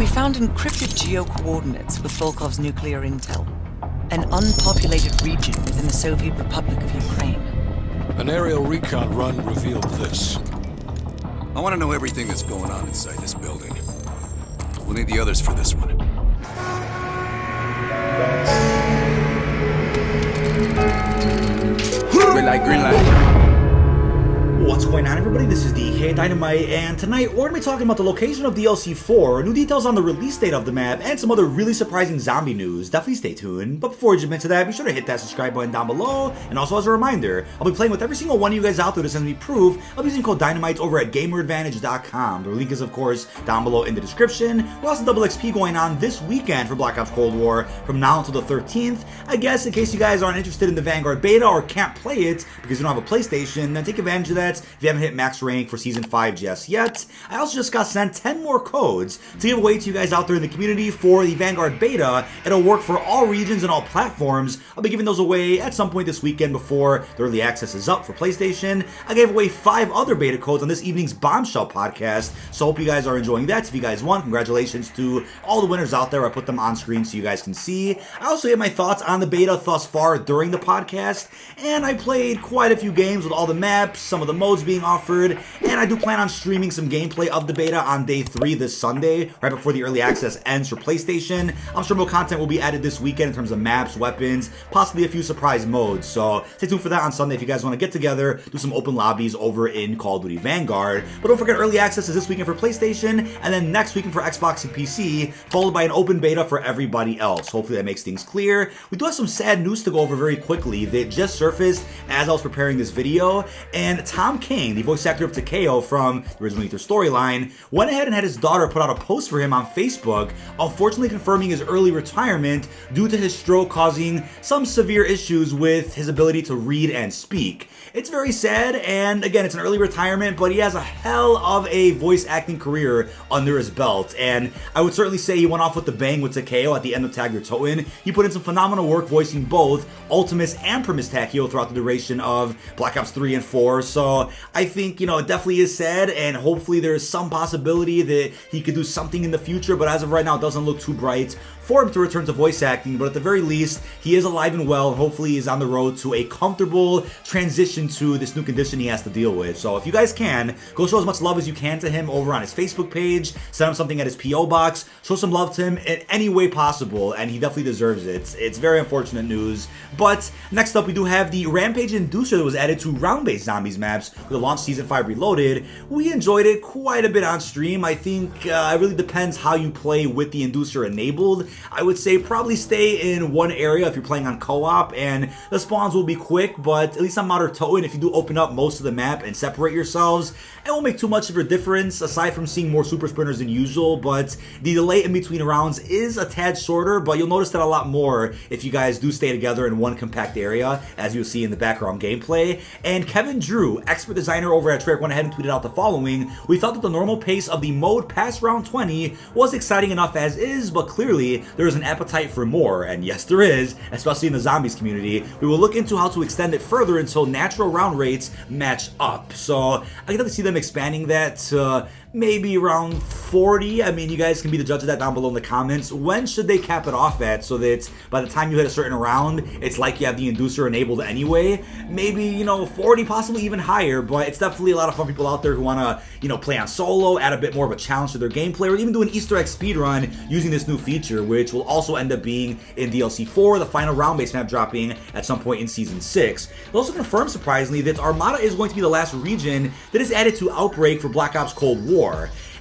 We found encrypted geo-coordinates with Volkov's nuclear intel. An unpopulated region within the Soviet Republic of Ukraine. An aerial recon run revealed this. I want to know everything that's going on inside this building. We'll need the others for this one. Red light, green light. What's going on, everybody? This is dkdynamite, and tonight we're going to be talking about the location of DLC 4, new details on the release date of the map, and some other really surprising zombie news. Definitely stay tuned. But before we jump into that, be sure to hit that subscribe button down below. And also, as a reminder, I'll be playing with every single one of you guys out there that sends me proof of using code Dynamite over at GamerAdvantage.com. The link is, of course, down below in the description. We're also double XP going on this weekend for Black Ops Cold War from now until the 13th. I guess in case you guys aren't interested in the Vanguard beta or can't play it because you don't have a PlayStation, then take advantage of that if you haven't hit max rank for Season 5 just yet. I also just got sent 10 more codes to give away to you guys out there in the community for the Vanguard beta. It'll work for all regions and all platforms. I'll be giving those away at some point this weekend before the early access is up for PlayStation. I gave away 5 other beta codes on this evening's Bombshell podcast, so hope you guys are enjoying that. If you guys won, congratulations to all the winners out there. I put them on screen so you guys can see. I also gave my thoughts on the beta thus far during the podcast, and I played quite a few games with all the maps, some of the modes being offered, and I do plan on streaming some gameplay of the beta on day 3 this Sunday, right before the early access ends for PlayStation. I'm sure more content will be added this weekend in terms of maps, weapons, possibly a few surprise modes, so stay tuned for that on Sunday if you guys want to get together, do some open lobbies over in Call of Duty Vanguard. But don't forget, early access is this weekend for PlayStation, and then next weekend for Xbox and PC, followed by an open beta for everybody else. Hopefully that makes things clear. We do have some sad news to go over very quickly that just surfaced as I was preparing this video, and Tom Kane, the voice actor of Takeo from the original Aether storyline, went ahead and had his daughter put out a post for him on Facebook, unfortunately confirming his early retirement due to his stroke causing some severe issues with his ability to read and speak. It's very sad, and again, it's an early retirement, but he has a hell of a voice acting career under his belt, and I would certainly say he went off with the bang with Takeo at the end of Tag Your Toten. He put in some phenomenal work voicing both Ultimus and Primus Takeo throughout the duration of Black Ops 3 and 4, so I think, you know, it definitely is sad, and hopefully there's some possibility that he could do something in the future, but as of right now, it doesn't look too bright for him to return to voice acting. But at the very least, he is alive and well, and hopefully he's on the road to a comfortable transition to this new condition he has to deal with. So if you guys can, go show as much love as you can to him over on his Facebook page, send him something at his P.O. box, show some love to him in any way possible, and he definitely deserves it. It's very unfortunate news. But next up, we do have the Rampage Inducer that was added to round-based zombies maps with the launch Season 5 Reloaded. We enjoyed it quite a bit on stream. I think it really depends how you play with the Inducer enabled. I would say probably stay in one area if you're playing on co-op, and the spawns will be quick, but at least on Modern Toten, if you do open up most of the map and separate yourselves, it won't make too much of a difference aside from seeing more super sprinters than usual. But the delay in between rounds is a tad shorter, but you'll notice that a lot more if you guys do stay together in one compact area, as you'll see in the background gameplay. And Kevin Drew, expert designer over at Treyarch, went ahead and tweeted out the following: "We thought that the normal pace of the mode past round 20 was exciting enough as is, but clearly there is an appetite for more." And yes, there is, especially in the zombies community. We will look into how to extend it further until natural round rates match up. So I can definitely see them expanding that to maybe around 40. I mean, you guys can be the judge of that down below in the comments. When should they cap it off at so that by the time you hit a certain round, it's like you have the Inducer enabled anyway? Maybe, you know, 40, possibly even higher, but it's definitely a lot of fun people out there who want to, you know, play on solo, add a bit more of a challenge to their gameplay, or even do an Easter egg speedrun using this new feature, which will also end up being in DLC 4, the final round-based map dropping at some point in Season 6. It also confirmed, surprisingly, that Armada is going to be the last region that is added to Outbreak for Black Ops Cold War.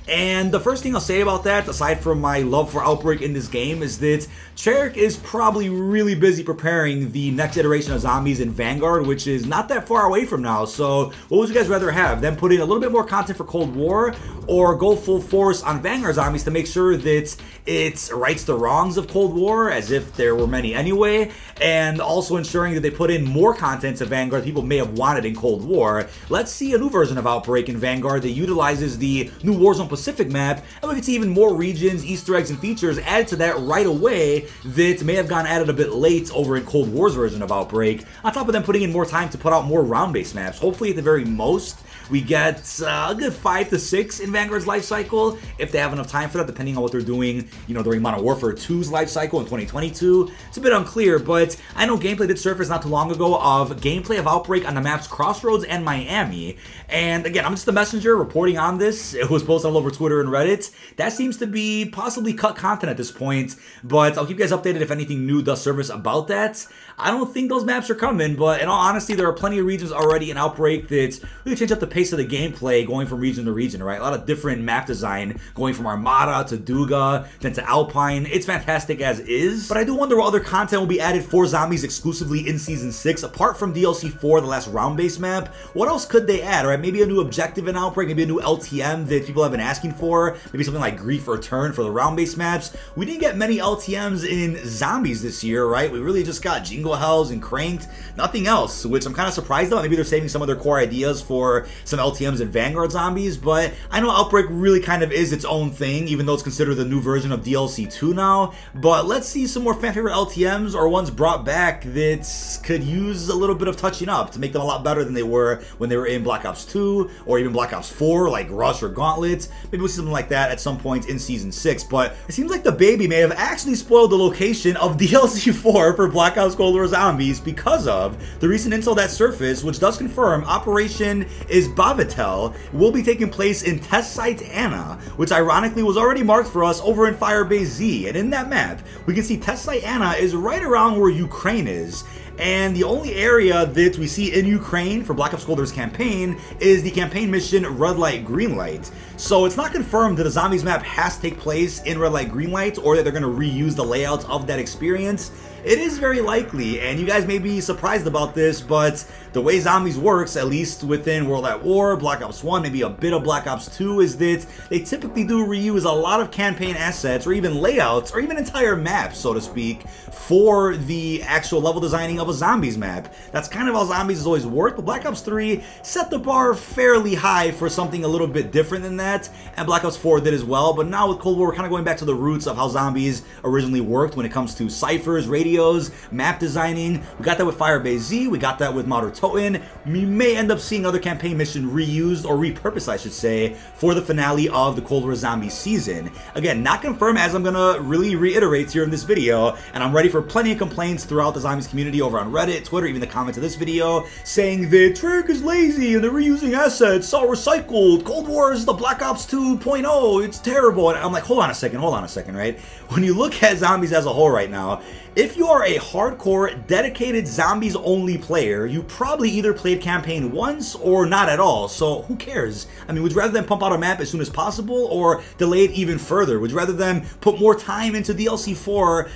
And the first thing I'll say about that, aside from my love for Outbreak in this game, is that Treyarch is probably really busy preparing the next iteration of zombies in Vanguard, which is not that far away from now. So what would you guys rather have? Them put in a little bit more content for Cold War, or go full force on Vanguard zombies to make sure that it rights the wrongs of Cold War, as if there were many anyway, and also ensuring that they put in more content to Vanguard people may have wanted in Cold War? Let's see a new version of Outbreak in Vanguard that utilizes the new Warzone Pacific map, and we can see even more regions, Easter eggs, and features added to that right away that may have gotten added a bit late over in Cold War's version of Outbreak, on top of them putting in more time to put out more round-based maps. Hopefully at the very most, we get a good 5 to 6 in Vanguard's life cycle, if they have enough time for that, depending on what they're doing, you know, during Modern Warfare 2's life cycle in 2022. It's a bit unclear, but I know gameplay did surface not too long ago of gameplay of Outbreak on the maps Crossroads and Miami. And again, I'm just the messenger reporting on this. It was posted all over Twitter and Reddit. That seems to be possibly cut content at this point, but I'll keep you guys updated if anything new does surface about that. I don't think those maps are coming, but in all honesty, there are plenty of regions already in Outbreak that really change up the pace of the gameplay going from region to region, right? A lot of different map design going from Armada to Duga, then to Alpine. It's fantastic as is, but I do wonder what other content will be added for zombies exclusively in Season 6, apart from DLC 4, the last round-based map. What else could they add, right? Maybe a new objective in Outbreak, maybe a new LTM that people have been asking for, maybe something like Grief Return for the round-based maps. We didn't get many LTMs in zombies this year, right? We really just got Jingle Hells and Cranked, nothing else, which I'm kind of surprised about. Maybe they're saving some of their core ideas for some LTMs in Vanguard zombies, but I know Outbreak really kind of is its own thing, even though it's considered the new version of DLC 2 now. But let's see some more fan favorite LTMs or ones brought back that could use a little bit of touching up to make them a lot better than they were when they were in Black Ops 2 or even Black Ops 4, like Rush or Gauntlet. Maybe we'll see something like that at some point in Season 6, but it seems like the baby may have actually spoiled the location of DLC 4 for Black Ops Cold War Zombies because of the recent intel that surfaced, which does confirm Operation Izbavitel will be taking place in Test Site Anna, which ironically was already marked for us over in Firebase Z. And in that map, we can see Test Site Anna is right around where Ukraine is. And the only area that we see in Ukraine for Black Ops Cold War's campaign is the campaign mission Red Light, Green Light. So it's not confirmed that the Zombies map has to take place in Red Light, Green Light, or that they're going to reuse the layouts of that experience. It is very likely, and you guys may be surprised about this, but the way Zombies works, at least within World at War, Black Ops 1, maybe a bit of Black Ops 2, is that they typically do reuse a lot of campaign assets, or even layouts, or even entire maps, so to speak, for the actual level designing of a Zombies map. That's kind of how Zombies has always worked, but Black Ops 3 set the bar fairly high for something a little bit different than that, and Black Ops 4 did as well. But now with Cold War, we're kind of going back to the roots of how Zombies originally worked when it comes to ciphers, radios, map designing. We got that with Firebase Z, we got that with Modern Toten. We may end up seeing other campaign mission reused, or repurposed I should say, for the finale of the Cold War Zombies season. Again, not confirmed, as I'm gonna really reiterate here in this video, and I'm ready for plenty of complaints throughout the Zombies community over on Reddit, Twitter, even the comments of this video, saying that Treyarch is lazy and they're reusing assets, it's all recycled, Cold War is the Black Ops 2.0, it's terrible. And I'm like, hold on a second, right? When you look at Zombies as a whole right now, if you are a hardcore, dedicated Zombies-only player, you probably either played campaign once or not at all, so who cares? I mean, would you rather them pump out a map as soon as possible or delay it even further? Would you rather them put more time into DLC 4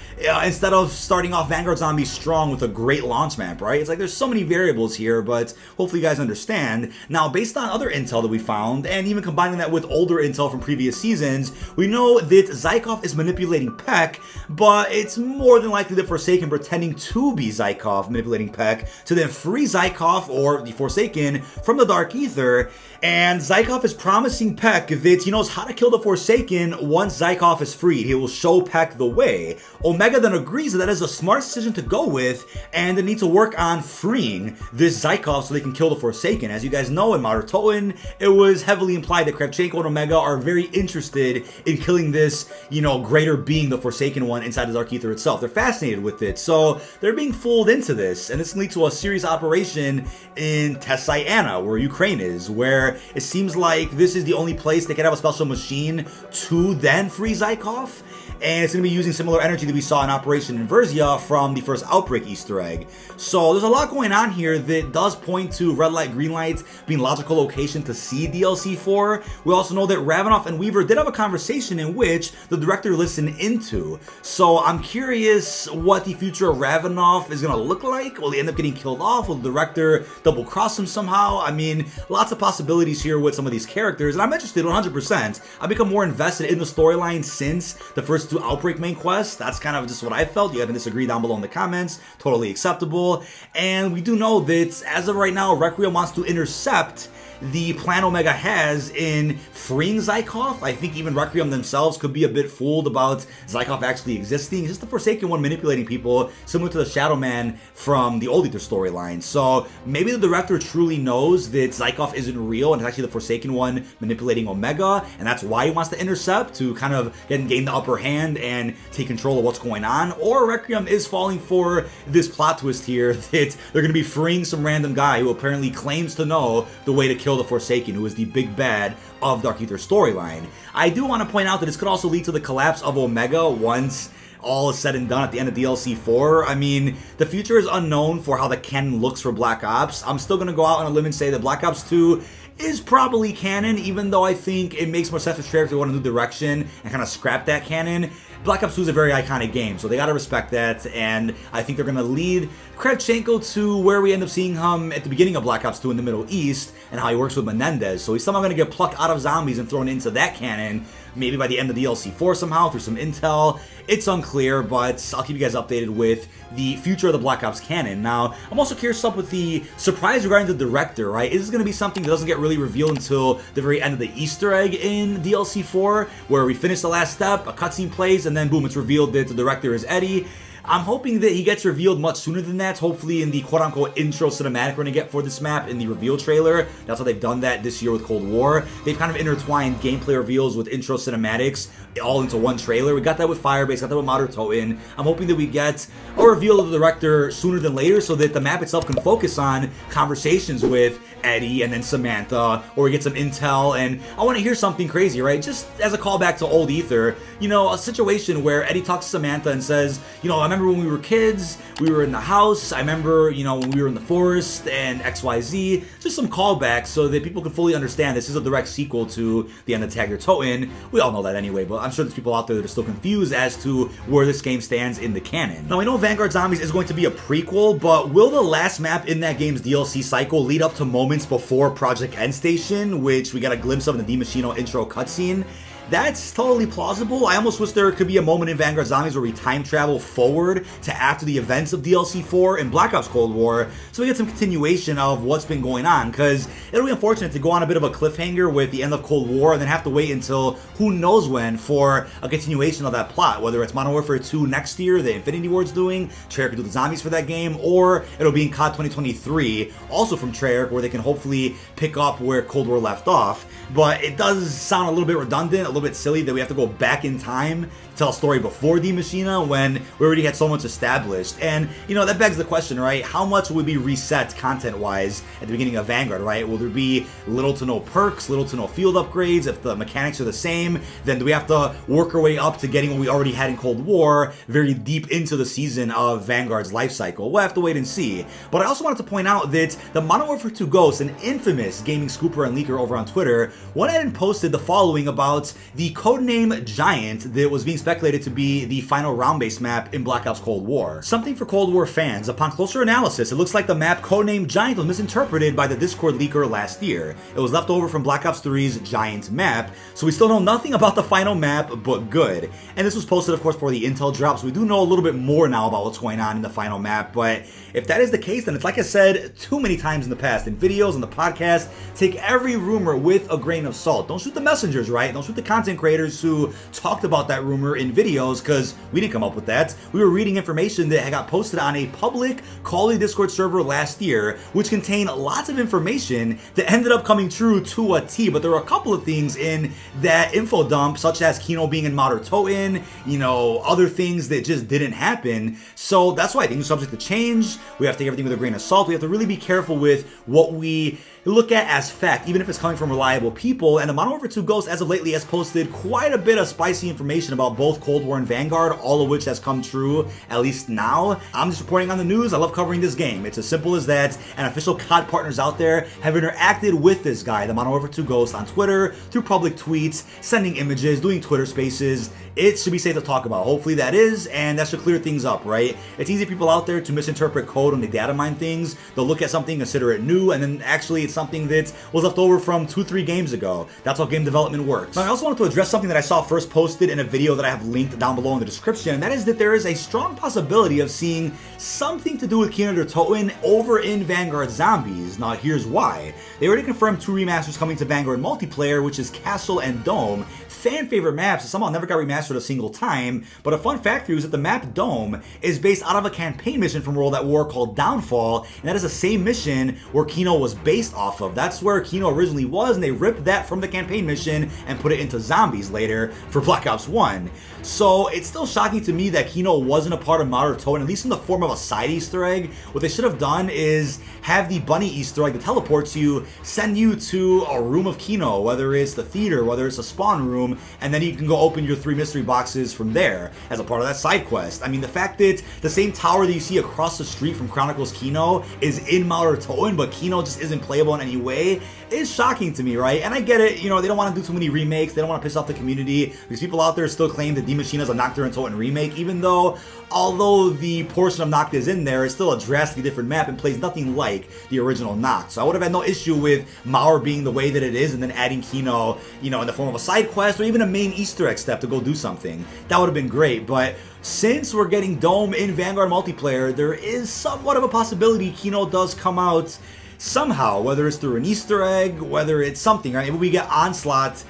instead of starting off Vanguard Zombies strong with a great launch map, right? It's like there's so many variables here, but hopefully you guys understand. Now, based on other intel that we found, and even combining that with older intel from previous seasons, we know that Zykov is manipulating Peck, but it's more than likely the Foresaken pretending to be Zykov manipulating Peck to then free Zykov, or the Foresaken, from the Dark Aether. And Zykov is promising Peck that he knows how to kill the Foresaken once Zykov is freed. He will show Peck the way. Omega then agrees that that is a smart decision to go with, and they need to work on freeing this Zykov so they can kill the Foresaken. As you guys know, in Modern Toten, it was heavily implied that Kravchenko and Omega are very interested in killing this, you know, greater being, the Forsaken one, inside the Dark Aether itself. They're fascinated with it, so they're being fooled into this, and this can lead to a serious operation in Test Site Anna, where Ukraine is, where it seems like this is the only place they can have a special machine to then free Zykov. And it's going to be using similar energy that we saw in Operation Inversia from the first Outbreak Easter egg. So there's a lot going on here that does point to Red Light, Green Light being logical location to see DLC 4. We also know that Ravenov and Weaver did have a conversation in which the director listened into. So I'm curious what the future of Ravenov is going to look like. Will he end up getting killed off? Will the director double cross him somehow? I mean, lots of possibilities here with some of these characters, and I'm interested 100%. I've become more invested in the storyline since the first two Outbreak main quests. That's kind of just what I felt. You guys can disagree down below in the comments. Totally acceptable. And we do know that as of right now, Requiem wants to intercept the plan Omega has in freeing Zykov. I think even Requiem themselves could be a bit fooled about Zykov actually existing. It's just the Forsaken one manipulating people, similar to the Shadow Man from the old Aether storyline. So maybe the director truly knows that Zykov isn't real and it's actually the Forsaken one manipulating Omega, and that's why he wants to intercept, to kind of gain the upper hand and take control of what's going on. Or Requiem is falling for this plot twist here that they're going to be freeing some random guy who apparently claims to know the way to kill the Forsaken, who is the big bad of Dark Aether storyline. I do want to point out that this could also lead to the collapse of Omega once all is said and done at the end of DLC 4. I mean, the future is unknown for how the canon looks for Black Ops. I'm still going to go out on a limb and say that Black Ops 2 is probably canon, even though I think it makes more sense for Treyarch to go in a new direction and kind of scrap that canon. Black Ops 2 is a very iconic game, so they gotta respect that, and I think they're gonna lead Kravchenko to where we end up seeing him at the beginning of Black Ops 2 in the Middle East, and how he works with Menendez. So he's somehow gonna get plucked out of zombies and thrown into that canon, maybe by the end of DLC 4 somehow, through some intel. It's unclear, but I'll keep you guys updated with the future of the Black Ops canon. Now, I'm also curious up with the surprise regarding the director, right? Is this going to be something that doesn't get really revealed until the very end of the Easter egg in DLC 4, where we finish the last step, a cutscene plays, and then boom, it's revealed that the director is Eddie? I'm hoping that he gets revealed much sooner than that, hopefully in the quote-unquote intro cinematic we're going to get for this map in the reveal trailer. That's how they've done that this year with Cold War. They've kind of intertwined gameplay reveals with intro cinematics all into one trailer. We got that with Firebase, got that with Modern Toten. I'm hoping that we get a reveal of the director sooner than later so that the map itself can focus on conversations with Eddie and then Samantha, or we get some intel, and I want to hear something crazy, right? Just as a callback to old Aether, you know, a situation where Eddie talks to Samantha and says, you know, I remember when we were kids, we were in the house, I remember, you know, when we were in the forest, and XYZ, just some callbacks so that people can fully understand this is a direct sequel to the end of Tag Your Toten. We all know that anyway, but I'm sure there's people out there that are still confused as to where this game stands in the canon. Now, we know Vanguard Zombies is going to be a prequel, but will the last map in that game's DLC cycle lead up to moments before Project Endstation, which we got a glimpse of in the Di Machino intro cutscene? That's totally plausible. I almost wish there could be a moment in Vanguard Zombies where we time travel forward to after the events of DLC 4 and Black Ops Cold War, so we get some continuation of what's been going on, because it'll be unfortunate to go on a bit of a cliffhanger with the end of Cold War and then have to wait until who knows when for a continuation of that plot, whether it's Modern Warfare 2 next year, the Infinity Ward's doing, Treyarch could do the zombies for that game, or it'll be in COD 2023, also from Treyarch, where they can hopefully pick up where Cold War left off. But it does sound a little bit redundant, a little bit silly that we have to go back in time to tell a story before Di Machino when we already had so much established. And, you know, that begs the question, right? How much would be reset content-wise at the beginning of Vanguard, right? Will there be little to no perks, little to no field upgrades? If the mechanics are the same, then do we have to work our way up to getting what we already had in Cold War very deep into the season of Vanguard's life cycle? We'll have to wait and see. But I also wanted to point out that the Modern Warfare 2 Ghost, an infamous gaming scooper and leaker over on Twitter, went ahead and posted the following about the codename Giant that was being speculated to be the final round-based map in Black Ops Cold War. Something for Cold War fans. Upon closer analysis, it looks like the map codenamed Giant was misinterpreted by the Discord leaker last year. It was left over from Black Ops 3's Giant map, so we still know nothing about the final map, but good. And this was posted, of course, for the intel drop, so we do know a little bit more now about what's going on in the final map, but if that is the case, then it's like I said too many times in the past, in videos, on the podcast, take every rumor with a grain of salt. Don't shoot the messengers, right? Don't shoot the content creators who talked about that rumor in videos, because we didn't come up with that. We were reading information that got posted on a public Call of Duty Discord server last year, which contained lots of information that ended up coming true to a T, but there were a couple of things in that info dump, such as Kino being in Modern Toten, you know, other things that just didn't happen. So that's why I think it's subject to change. We have to take everything with a grain of salt. We have to really be careful with what we look at as fact, even if it's coming from reliable people. And the Modern Warfare 2 Ghost, as of lately, has posted quite a bit of spicy information about both Cold War and Vanguard, all of which has come true, at least now. I'm just reporting on the news. I love covering this game. It's as simple as that, and official COD partners out there have interacted with this guy, the Modern Warfare 2 Ghost, on Twitter, through public tweets, sending images, doing Twitter spaces. it should be safe to talk about. Hopefully that is, and that should clear things up, right? It's easy for people out there to misinterpret code when they data mine things. They'll look at something, consider it new, and then actually it's something that was left over from 2-3 games ago. That's how game development works. Now, I also wanted to address something that I saw first posted in a video that I have linked down below in the description, and that is that there is a strong possibility of seeing something to do with Kino or Toten over in Vanguard Zombies. Now, here's why. They already confirmed 2 remasters coming to Vanguard multiplayer, which is Castle and Dome. Fan favorite maps that somehow never got remastered a single time, but a fun fact for you is that the map Dome is based out of a campaign mission from World at War called Downfall, and that is the same mission where Kino was based off of. That's where Kino originally was, and they ripped that from the campaign mission and put it into Zombies later for Black Ops 1. So it's still shocking to me that Kino wasn't a part of Mod or Toten, at least in the form of a side Easter egg. What they should have done is have the bunny Easter egg that teleports you send you to a room of Kino, whether it's the theater, whether it's a spawn room, and then you can go open your 3 mystery boxes from there as a part of that side quest. I mean, the fact that the same tower that you see across the street from Chronicles Kino is in Mod or Toten, but Kino just isn't playable in any way, is shocking to me, right? And I get it, you know, they don't want to do too many remakes, they don't want to piss off the community, because people out there still claim that Machina's a Nocturne and Toten remake, even though, although the portion of Noct is in there, it's still a drastically different map and plays nothing like the original Noct. So I would have had no issue with Mauer being the way that it is and then adding Kino, you know, in the form of a side quest or even a main Easter egg step to go do something. That would have been great, but since we're getting Dome in Vanguard multiplayer, there is somewhat of a possibility Kino does come out somehow, whether it's through an Easter egg, whether it's something, right? Maybe we get Onslaught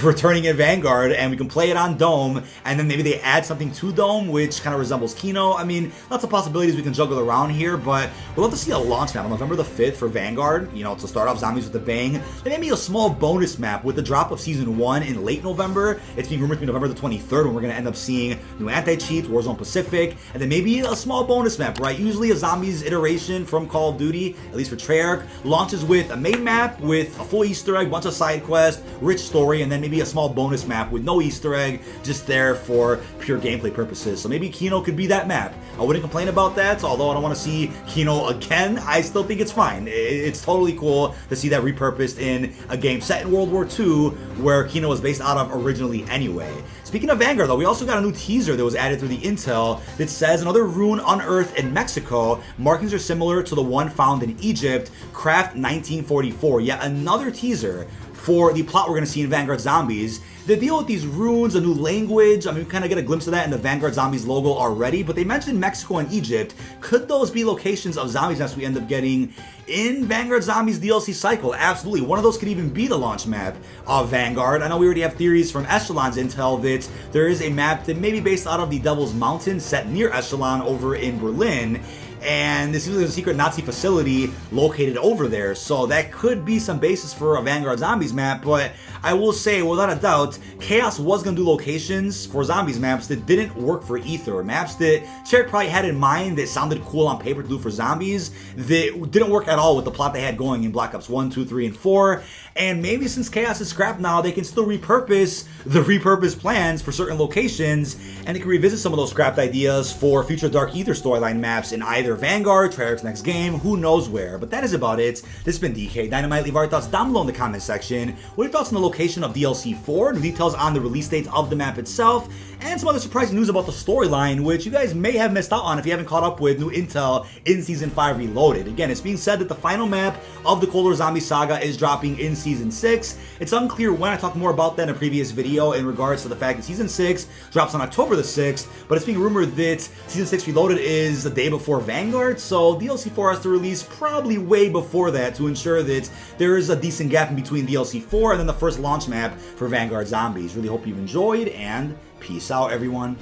returning in Vanguard and we can play it on Dome, and then maybe they add something to Dome which kind of resembles Kino. I mean, lots of possibilities we can juggle around here, but we'll have to see a launch map on November the 5th for Vanguard, you know, to start off Zombies with a bang. Then maybe a small bonus map with the drop of Season 1 in late November. It's being rumored to be November the 23rd when we're going to end up seeing new anti-cheats, Warzone Pacific, and then maybe a small bonus map, right? Usually a Zombies iteration from Call of Duty, at least for Treyarch, launches with a main map with a full Easter egg, bunch of side quests, rich story, and then maybe a small bonus map with no Easter egg, just there for pure gameplay purposes. So maybe Kino could be that map. I wouldn't complain about that, although I don't want to see Kino again. I still think it's fine. It's totally cool to see that repurposed in a game set in World War II where Kino was based out of originally anyway. Speaking of Vanguard though, we also got a new teaser that was added through the intel that says another rune unearthed in Mexico. Markings are similar to the one found in Egypt, Craft 1944. Yet another teaser for the plot we're going to see in Vanguard Zombies. They deal with these runes, a new language. I mean, we kind of get a glimpse of that in the Vanguard Zombies logo already, but they mentioned Mexico and Egypt. Could those be locations of Zombies as we end up getting in Vanguard Zombies DLC cycle? Absolutely. One of those could even be the launch map of Vanguard. I know we already have theories from Echelon's intel that there is a map that may be based out of the Devil's Mountain set near Echelon over in Berlin. And this is a secret Nazi facility located over there, so that could be some basis for a Vanguard Zombies map. But I will say, without a doubt, Chaos was going to do locations for Zombies maps that didn't work for Aether, maps that Treyarch probably had in mind that sounded cool on paper to do for Zombies, that didn't work at all with the plot they had going in Black Ops 1, 2, 3, and 4. And maybe since Chaos is scrapped now, they can still repurpose the repurposed plans for certain locations, and they can revisit some of those scrapped ideas for future Dark Aether storyline maps in either Vanguard, Treyarch's next game, who knows where. But that is about it. This has been DKdynamite. Leave our thoughts down below in the comment section. What are your thoughts on the location of DLC 4, the details on the release dates of the map itself, and some other surprising news about the storyline, which you guys may have missed out on if you haven't caught up with new intel in Season 5 Reloaded. Again, it's being said that the final map of the Cold War Zombie Saga is dropping in Season 6. It's unclear when. I talked more about that in a previous video in regards to the fact that Season 6 drops on October the 6th, but it's being rumored that Season 6 Reloaded is the day before Vanguard, so DLC 4 has to release probably way before that to ensure that there is a decent gap in between DLC 4 and then the first launch map for Vanguard Zombies. Really hope you've enjoyed, and peace out, everyone.